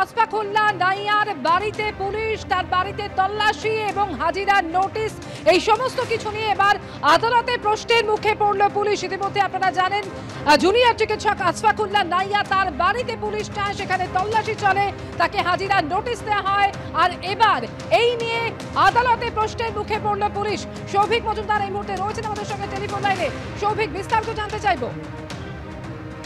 আসফাকুল্লাহ নাইয়ার বাড়িতে পুলিশ, তার বাড়িতে তল্লাশি এবং হাজিরার নোটিশ, এই সমস্ত কিছু নিয়ে এবার আদালতে প্রশ্নের মুখে পড়ল পুলিশ। ইতিমধ্যে আপনারা জানেন জুনিয়র চিকিৎসক আসফাকুল্লাহ নাইয়া, তার বাড়িতে পুলিশ যায়, সেখানে তল্লাশি চলে, তাকে হাজিরার নোটিশ দেওয়া হয়। আর এবার এই নিয়ে আদালতে প্রশ্নের মুখে পড়ল পুলিশ। সৌভিক মজুমদার এই মুহূর্তে রয়েছেন আমাদের সঙ্গে টেলিফোন লাইনে। সৌভিক, বিস্তারিত জানতে চাইবো।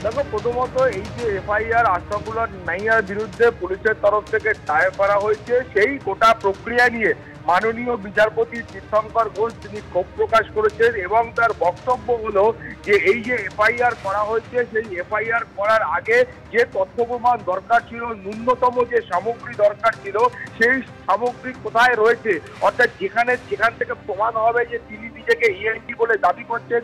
দেখো, প্রথমত এই যে এফআইআর আসফাকুল্লাহ নাইয়ার বিরুদ্ধে পুলিশের তরফ থেকে দায়ের করা হয়েছে, সেই গোটা প্রক্রিয়া নিয়ে মাননীয় বিচারপতি তীর্থঙ্কর ঘোষ তিনি ক্ষোভ প্রকাশ করেছেন এবং তার বক্তব্য হলো যে এই যে এফআইআর করা হয়েছে, সেই এফআইআর করার আগে যে তথ্য প্রমাণ দরকার ছিল, ন্যূনতম যে সামগ্রী দরকার ছিল, সেই সামগ্রী কোথায় রয়েছে, অর্থাৎ যেখান থেকে প্রমাণ হবে যে তিনি নিজেকে ইএনটি বলে দাবি করছেন,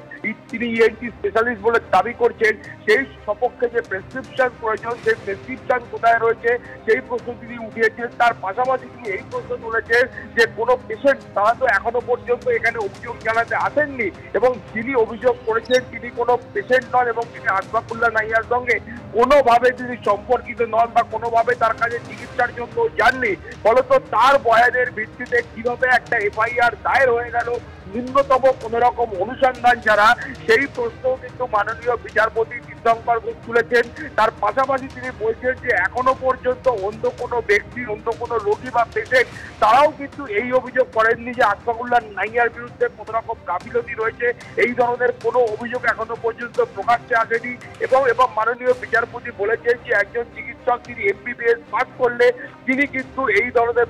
তিনি ইএনটি স্পেশালিস্ট বলে দাবি করছেন, সেই সপক্ষে যে প্রেসক্রিপশন প্রয়োজন, সেই প্রেসক্রিপশন কোথায় রয়েছে, সেই প্রশ্ন তিনি উঠিয়েছেন। তার পাশাপাশি তিনি এই প্রশ্ন তুলেছেন যে কোনো পেশেন্ট তারা তো এখনো পর্যন্ত এখানে অভিযোগ জানাতে আসেননি এবং যিনি অভিযোগ করেছেন তিনি কোনো পেশেন্ট নন এবং তিনি আসফাকুল্লাহ নাইয়ার সঙ্গে কোনোভাবে তিনি সম্পর্কিত নন বা কোনোভাবে তার কাছে চিকিৎসার জন্য যাননি। ফলত তার বয়ানের ভিত্তিতে কিভাবে একটা এফআইআর দায়ের হয়ে গেল ন্যূনতম কোন রকম অনুসন্ধান ছাড়া, সেই প্রশ্ন কিন্তু মাননীয় বিচারপতি তীর্থঙ্কর ঘোষ তুলেছেন। তার পাশাপাশি তিনি বলছেন যে এখনো পর্যন্ত অন্য কোনো ব্যক্তি, অন্য কোনো রোগী বা পেশেন্ট তারাও কিন্তু এই অভিযোগ করেননি যে আসফাকুল্লাহ নাইয়ার বিরুদ্ধে কোন রকম গাফিলতি রয়েছে, এই ধরনের কোনো অভিযোগ এখনো পর্যন্ত প্রকাশ্যে আসেনি। এবং মাননীয় বিচারপতি বলেছেন যে একজন চিকিৎসক তিনি এমবিবিএস পাস করলে তিনি কিন্তু এই ধরনের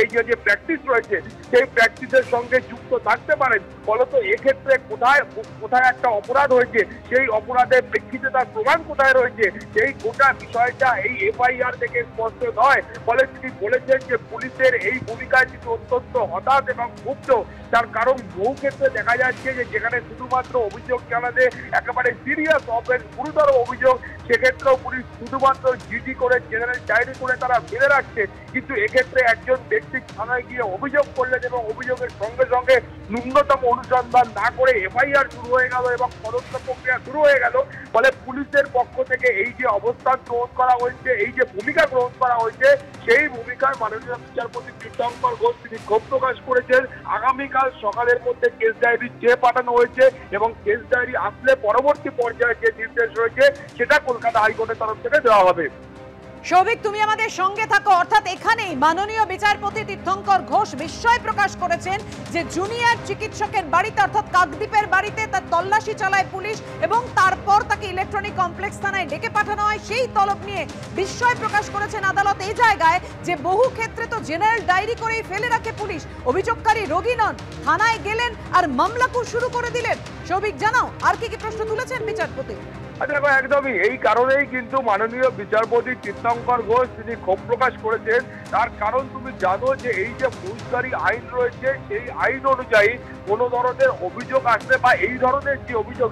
এই যে প্র্যাকটিস রয়েছে সেই প্র্যাকটিসের সঙ্গে যুক্ত থাকতে পারেন। ফলত এক্ষেত্রে কোথায় একটা অপরাধ হয়েছে, সেই অপরাধের প্রেক্ষিতে তার প্রমাণ কোথায় রয়েছে, সেই গোটা বিষয়টা এই এফআইআর থেকে স্পষ্ট নয়। ফলে তিনি বলেছেন যে পুলিশের এই ভূমিকায় তিনি অত্যন্ত হতাশ এবং ক্ষুব্ধ। তার কারণ বহু ক্ষেত্রে দেখা যাচ্ছে যে যেখানে শুধুমাত্র অভিযোগ জানাতে একেবারে সিরিয়াস গুরুতর অভিযোগ, সেক্ষেত্রেও পুলিশ শুধুমাত্র জিডি করে, জেনারেল ডায়েরি করে তারা ফেলে রাখছে। কিন্তু এক্ষেত্রে একজন ব্যক্তি থানায় গিয়ে অভিযোগ করলেন এবং অভিযোগের সঙ্গে সঙ্গে ন্যূনতম অনুসন্ধান না করে এফআইআর শুরু হয়ে গেল এবং তদন্ত প্রক্রিয়া শুরু হয়ে গেল। ফলে পুলিশের পক্ষ থেকে এই যে অবস্থান গ্রহণ করা হয়েছে, এই যে ভূমিকা গ্রহণ করা হয়েছে, সেই ভূমিকায় মাননীয় বিচারপতি তীর্থঙ্কর ঘোষ তিনি ক্ষোভ প্রকাশ করেছেন। আগামীকাল সকালের মধ্যে কেস ডায়েরি চেয়ে পাঠানো হয়েছে এবং কেস ডায়েরি আসলে পরবর্তী পর্যায়ে যে নির্দেশ রয়েছে সেটা কলকাতা হাইকোর্টের তরফ থেকে দেওয়া হবে। সৌভিক, তুমি আমাদের সঙ্গে থাকো। অর্থাৎ এখানেই মাননীয় বিচারপতি তীর্থঙ্কর ঘোষ বিস্ময় প্রকাশ করেছেন যে জুনিয়র চিকিৎসকের বাড়িতে অর্থাৎ কাকদ্বীপের বাড়িতে তার তল্লাশি চালায় পুলিশ এবং তারপর তাকে ইলেকট্রনিক কমপ্লেক্স থানায় ডেকে পাঠানো হয়, সেই তলব নিয়ে বিস্ময় প্রকাশ করেছেন আদালত এই জায়গায় যে বহু ক্ষেত্রে তো জেনারেল ডায়েরি করেই ফেলে রাখে পুলিশ, অভিযোগকারী রোগী নন, থানায় গেলেন আর মামলাকু শুরু করে দিলেন। সৌভিক, জানাও আর কি প্রশ্ন তুলেছেন বিচারপতি? দেখো, একদমই এই কারণেই কিন্তু মাননীয় বিচারপতি তীর্থঙ্কর ঘোষ তিনি ক্ষোভ প্রকাশ করেছেন। তার কারণ তুমি জানো যে এই যে ফৌজদারি আইন রয়েছে, সেই আইন অনুযায়ী কোনো ধরনের অভিযোগ আসলে বা এই ধরনের যে অভিযোগ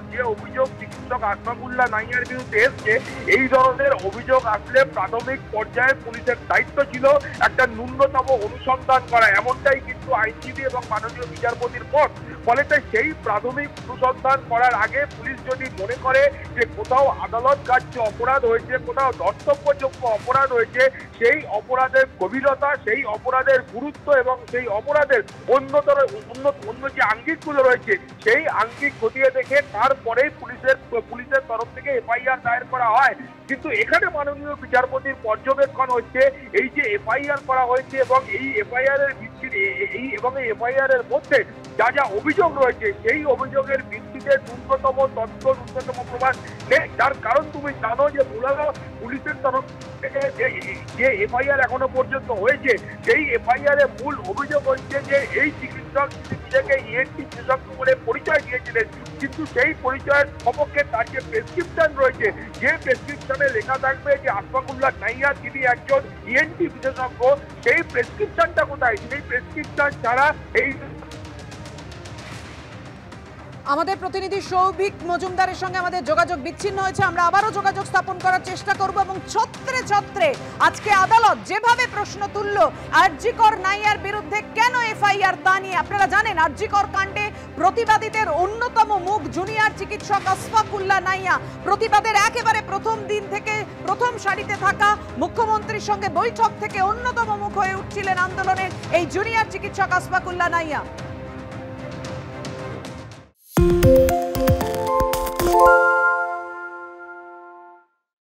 চিকিৎসক আসফাকুল্লাহ নাইয়ার বিরুদ্ধে এসছে, এই ধরনের অভিযোগ আসলে প্রাথমিক পর্যায়ে পুলিশের দায়িত্ব ছিল একটা ন্যূনতম অনুসন্ধান করা, এমনটাই কিন্তু আইনজীবী এবং মাননীয় বিচারপতির মত। ফলে সেই প্রাথমিক অনুসন্ধান করার আগে পুলিশ যদি মনে করে যে কোথাও আদালত কার্য অপরাধ হয়েছে, কোথাও ধর্তব্যযোগ্য অপরাধ হয়েছে, সেই অপরাধের গভীরতা, সেই অপরাধের গুরুত্ব এবং সেই অপরাধের অন্য যে আঙ্গিকগুলো রয়েছে সেই আঙ্গিক খতিয়ে দেখে তারপরেই পুলিশের তরফ থেকে এফআইআর দায়ের করা হয়। কিন্তু এখানে মাননীয় বিচারপতির পর্যবেক্ষণ হচ্ছে এই যে এফআইআর করা হয়েছে এবং এই এফআইআর এর ভিত্তিতে এফআইআর এর মধ্যে যা অভিযোগ রয়েছে, সেই অভিযোগের ভিত্তিতে ন্যূনতম তথ্য, ন্যূনতম প্রমাণ নেই। তার কারণ তুমি জানো যে মূলত পুলিশের তরফ থেকে যে এফআইআর এখনো পর্যন্ত হয়েছে, সেই এফআইআর এর মূল অভিযোগ হচ্ছে যে এই চিকিৎসক নিজেকে ইএনটি বিশেষজ্ঞ বলে পরিচয় দিয়েছিলেন, কিন্তু সেই পরিচয়ের সপক্ষে তার যে প্রেসক্রিপশন রয়েছে, যে প্রেসক্রিপশনে লেখা থাকবে যে আসফাকুল্লাহ নাইয়া তিনি একজন ইএনটি বিশেষজ্ঞ, সেই প্রেসক্রিপশনটা কোথায়? সেই প্রেসক্রিপশন ছাড়া এই আমাদের প্রতিনিধি সৌভিক মজুমদারের সঙ্গে আমাদের যোগাযোগ বিচ্ছিন্ন হয়েছে। আমরা আবারও যোগাযোগ স্থাপন করার চেষ্টা করব এবং ছত্রে ছত্রে আজকে আদালত যেভাবে প্রশ্ন তুলল আরজিকর নাইয়ার বিরুদ্ধে কেন এফআইআর তা নিয়ে। আপনারা জানেন আরজিকর কাণ্ডে প্রতিবাদীদের অন্যতম মুখ জুনিয়র চিকিৎসক আসফাকুল্লাহ নাইয়া। প্রতিবাদের একেবারে প্রথম দিন থেকে প্রথম সারিতে থাকা মুখ্যমন্ত্রী মুখ্যমন্ত্রীর সঙ্গে বৈঠক থেকে অন্যতম মুখ হয়ে উঠছিলেন আন্দোলনের এই জুনিয়র চিকিৎসক আসফাকুল্লাহ নাইয়া।